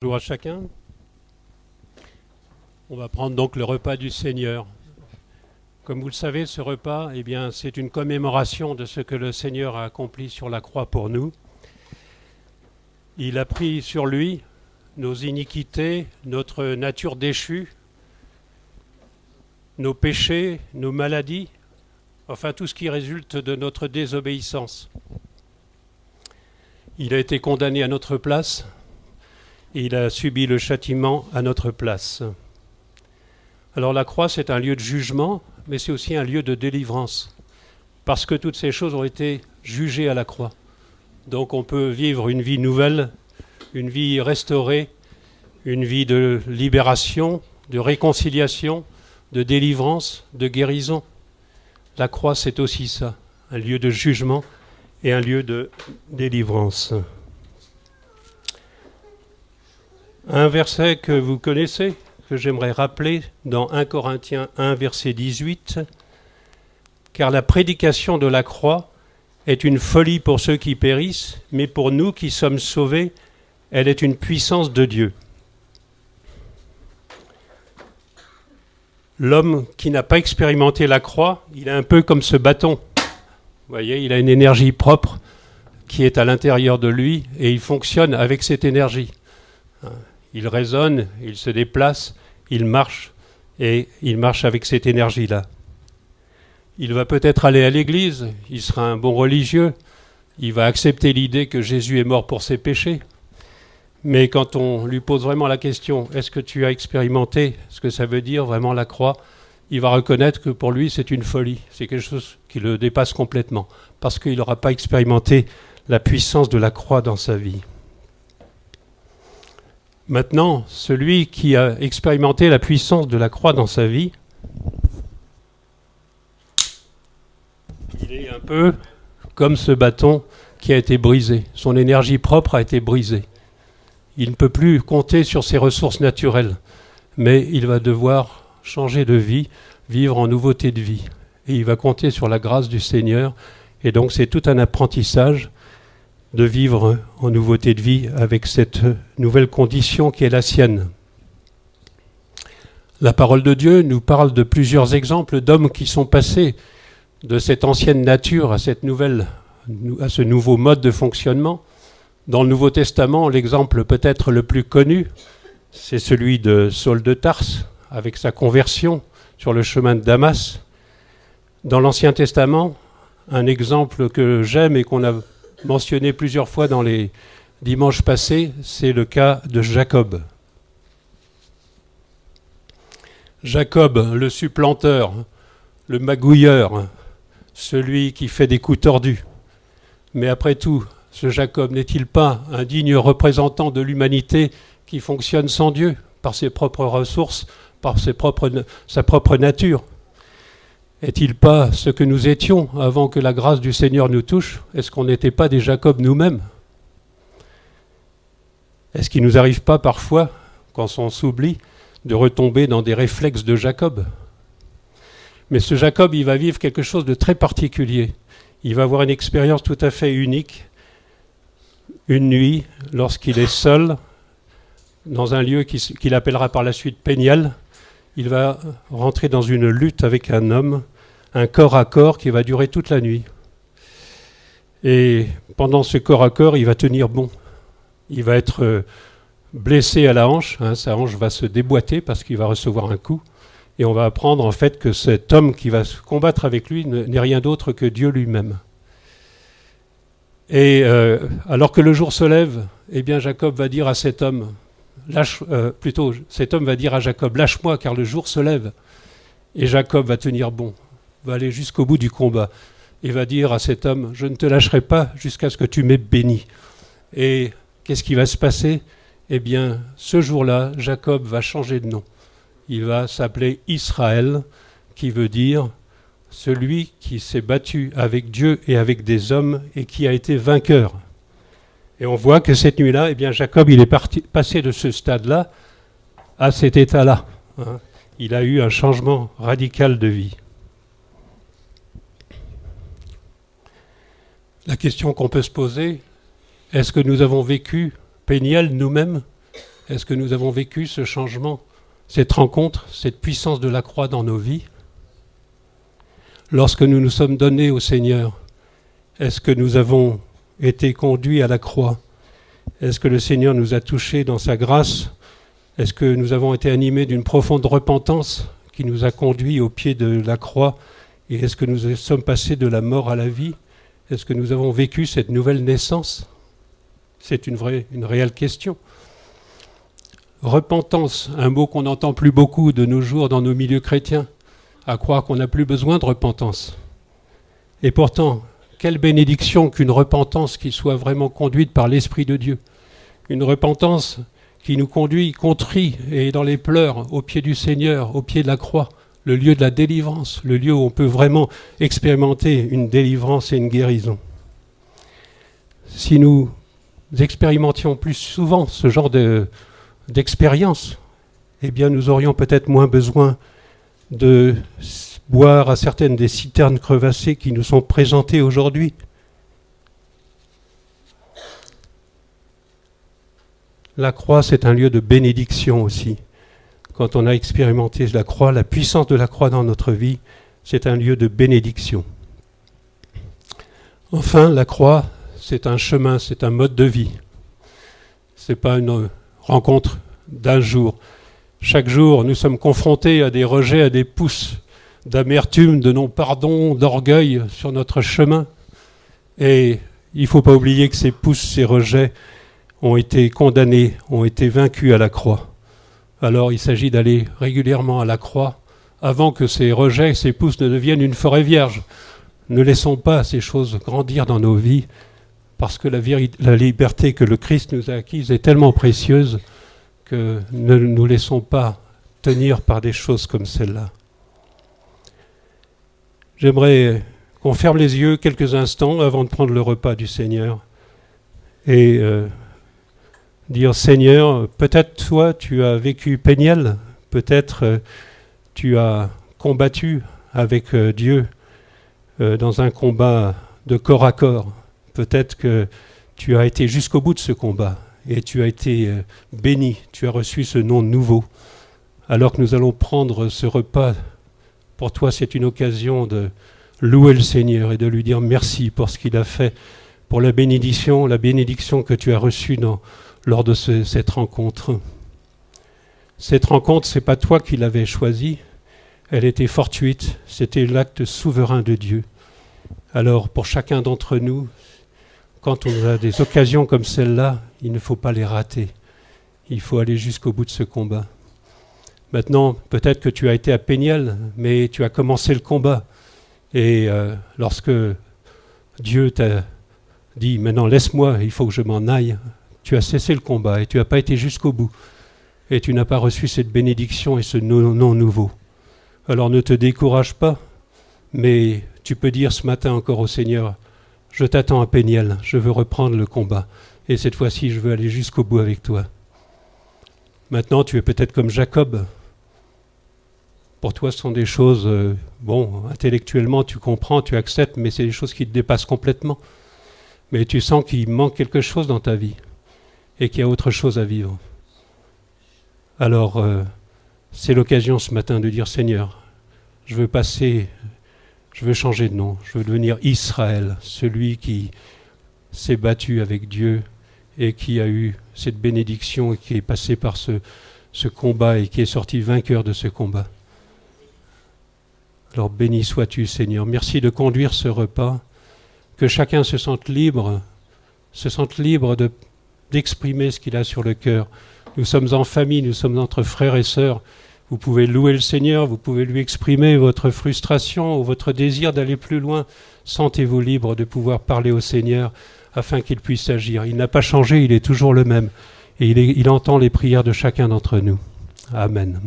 Bonjour à chacun. On va prendre donc le repas du Seigneur. Comme vous le savez, ce repas, c'est une commémoration de ce que le Seigneur a accompli sur la croix pour nous. Il a pris sur lui nos iniquités, notre nature déchue, nos péchés, nos maladies, enfin tout ce qui résulte de notre désobéissance. Il a été condamné à notre place et il a subi le châtiment à notre place. Alors la croix, c'est un lieu de jugement, mais c'est aussi un lieu de délivrance, parce que toutes ces choses ont été jugées à la croix. Donc on peut vivre une vie nouvelle, une vie restaurée, une vie de libération, de réconciliation, de délivrance, de guérison. La croix, c'est aussi ça, un lieu de jugement et un lieu de délivrance. Un verset que vous connaissez, que j'aimerais rappeler, dans 1 Corinthiens 1, verset 18, « Car la prédication de la croix est une folie pour ceux qui périssent, mais pour nous qui sommes sauvés, elle est une puissance de Dieu. » L'homme qui n'a pas expérimenté la croix, il est un peu comme ce bâton. Vous voyez, il a une énergie propre qui est à l'intérieur de lui et il fonctionne avec cette énergie. Il résonne, il se déplace, il marche et il marche avec cette énergie-là. Il va peut-être aller à l'église, il sera un bon religieux, il va accepter l'idée que Jésus est mort pour ses péchés. Mais quand on lui pose vraiment la question, est-ce que tu as expérimenté ce que ça veut dire vraiment la croix, il va reconnaître que pour lui c'est une folie, c'est quelque chose qui le dépasse complètement, parce qu'il n'aura pas expérimenté la puissance de la croix dans sa vie. Maintenant, celui qui a expérimenté la puissance de la croix dans sa vie, il est un peu comme ce bâton qui a été brisé. Son énergie propre a été brisée. Il ne peut plus compter sur ses ressources naturelles, mais il va devoir changer de vie, vivre en nouveauté de vie. Et il va compter sur la grâce du Seigneur. Et donc c'est tout un apprentissage de vivre en nouveauté de vie avec cette nouvelle condition qui est la sienne. La parole de Dieu nous parle de plusieurs exemples d'hommes qui sont passés de cette ancienne nature à ce nouveau mode de fonctionnement. Dans le Nouveau Testament, l'exemple peut-être le plus connu, c'est celui de Saul de Tarse, avec sa conversion sur le chemin de Damas. Dans l'Ancien Testament, un exemple que j'aime et qu'on a mentionné plusieurs fois dans les dimanches passés, c'est le cas de Jacob. Jacob, le supplanteur, le magouilleur, celui qui fait des coups tordus. Mais après tout, ce Jacob n'est-il pas un digne représentant de l'humanité qui fonctionne sans Dieu, par ses propres ressources, par sa propre nature ? Est-il pas ce que nous étions avant que la grâce du Seigneur nous touche ? Est-ce qu'on n'était pas des Jacob nous-mêmes ? Est-ce qu'il ne nous arrive pas parfois, quand on s'oublie, de retomber dans des réflexes de Jacob ? Mais ce Jacob, il va vivre quelque chose de très particulier. Il va avoir une expérience tout à fait unique. Une nuit, lorsqu'il est seul, dans un lieu qu'il appellera par la suite Péniel, il va rentrer dans une lutte avec un homme, un corps à corps qui va durer toute la nuit. Et pendant ce corps à corps, il va tenir bon. Il va être blessé à la hanche, sa hanche va se déboîter parce qu'il va recevoir un coup. Et on va apprendre en fait que cet homme qui va se combattre avec lui n'est rien d'autre que Dieu lui-même. Et alors que le jour se lève, Jacob va dire à cet homme, cet homme va dire à Jacob, lâche-moi car le jour se lève. Et Jacob va tenir bon, va aller jusqu'au bout du combat et va dire à cet homme, je ne te lâcherai pas jusqu'à ce que tu m'aies béni. Et qu'est-ce qui va se passer ? Ce jour-là, Jacob va changer de nom. Il va s'appeler Israël, qui veut dire celui qui s'est battu avec Dieu et avec des hommes et qui a été vainqueur. Et on voit que cette nuit-là, Jacob, il est passé de ce stade-là à cet état-là. Il a eu un changement radical de vie. La question qu'on peut se poser, est-ce que nous avons vécu Péniel nous-mêmes ? Est-ce que nous avons vécu ce changement, cette rencontre, cette puissance de la croix dans nos vies? Lorsque nous nous sommes donnés au Seigneur, est-ce que nous avons été conduits à la croix? Est-ce que le Seigneur nous a touchés dans sa grâce? Est-ce que nous avons été animés d'une profonde repentance qui nous a conduits au pied de la croix? Et est-ce que nous sommes passés de la mort à la vie? Est-ce que nous avons vécu cette nouvelle naissance? C'est une réelle question. Repentance, un mot qu'on n'entend plus beaucoup de nos jours dans nos milieux chrétiens, à croire qu'on n'a plus besoin de repentance. Et pourtant, quelle bénédiction qu'une repentance qui soit vraiment conduite par l'Esprit de Dieu. Une repentance qui nous conduit contrit et dans les pleurs au pied du Seigneur, au pied de la croix, le lieu de la délivrance, le lieu où on peut vraiment expérimenter une délivrance et une guérison. Si nous expérimentions plus souvent ce genre d'expérience, eh bien nous aurions peut-être moins besoin de boire à certaines des citernes crevassées qui nous sont présentées aujourd'hui. La croix, c'est un lieu de bénédiction aussi. Quand on a expérimenté la croix, la puissance de la croix dans notre vie, c'est un lieu de bénédiction. Enfin, la croix, c'est un chemin, c'est un mode de vie. Ce n'est pas une rencontre d'un jour. Chaque jour, nous sommes confrontés à des rejets, à des pousses d'amertume, de non-pardon, d'orgueil sur notre chemin. Et il ne faut pas oublier que ces pousses, ces rejets ont été condamnés, ont été vaincus à la croix. Alors il s'agit d'aller régulièrement à la croix avant que ces rejets, ces pousses ne deviennent une forêt vierge. Ne laissons pas ces choses grandir dans nos vies parce que la liberté que le Christ nous a acquise est tellement précieuse que ne nous laissons pas tenir par des choses comme celle-là. J'aimerais qu'on ferme les yeux quelques instants avant de prendre le repas du Seigneur et dire, Seigneur, peut-être toi tu as vécu Péniel, peut-être tu as combattu avec Dieu dans un combat de corps à corps, peut-être que tu as été jusqu'au bout de ce combat et tu as été béni, tu as reçu ce nom nouveau. Alors que nous allons prendre ce repas, pour toi c'est une occasion de louer le Seigneur et de lui dire merci pour ce qu'il a fait, pour la bénédiction que tu as reçue lors de cette rencontre. Cette rencontre, ce n'est pas toi qui l'avais choisie, elle était fortuite, c'était l'acte souverain de Dieu. Alors pour chacun d'entre nous, quand on a des occasions comme celle-là, il ne faut pas les rater. Il faut aller jusqu'au bout de ce combat. Maintenant, peut-être que tu as été à Péniel, mais tu as commencé le combat. Et lorsque Dieu t'a dit « Maintenant, laisse-moi, il faut que je m'en aille », tu as cessé le combat et tu n'as pas été jusqu'au bout. Et tu n'as pas reçu cette bénédiction et ce nom nouveau. Alors ne te décourage pas, mais tu peux dire ce matin encore au Seigneur, je t'attends à Péniel, je veux reprendre le combat. Et cette fois-ci, je veux aller jusqu'au bout avec toi. Maintenant, tu es peut-être comme Jacob. Pour toi, ce sont des choses, intellectuellement, tu comprends, tu acceptes, mais c'est des choses qui te dépassent complètement. Mais tu sens qu'il manque quelque chose dans ta vie et qu'il y a autre chose à vivre. Alors, c'est l'occasion ce matin de dire, Seigneur, je veux changer de nom, je veux devenir Israël, celui qui s'est battu avec Dieu et qui a eu cette bénédiction et qui est passé par ce combat et qui est sorti vainqueur de ce combat. Alors béni sois-tu, Seigneur. Merci de conduire ce repas, que chacun se sente libre d'exprimer ce qu'il a sur le cœur. Nous sommes en famille, nous sommes entre frères et sœurs. Vous pouvez louer le Seigneur, vous pouvez lui exprimer votre frustration ou votre désir d'aller plus loin. Sentez-vous libre de pouvoir parler au Seigneur afin qu'il puisse agir. Il n'a pas changé, il est toujours le même. Et il entend les prières de chacun d'entre nous. Amen.